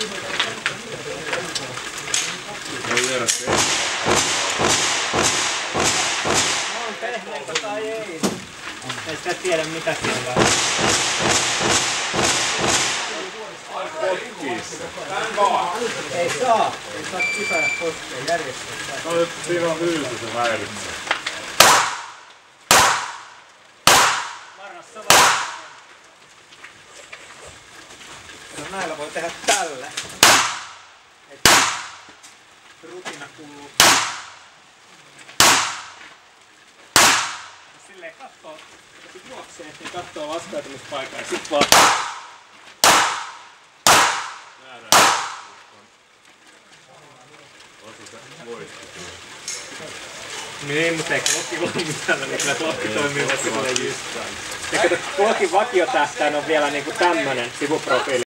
On pehmeäkö tai ei? Ei sitä tiedä mitä siellä on. Ei saa kisaa koskea järjestössä. No nyt siinä on hyyty, se häiritsee. Varassa vaan. No näillä voi tehdä tällä. Että rutina kuuluu. Silleen kattoo, kun juoksee, niin kattoo laskeutumispaikan ja sit vaan. Niin, mutta ei klokki voi mitään, niin kyllä klokki toimii vasta kyllä jyssään. Ja kato, klokin vakiotähtäin on vielä niinku tämmönen sivuprofiili.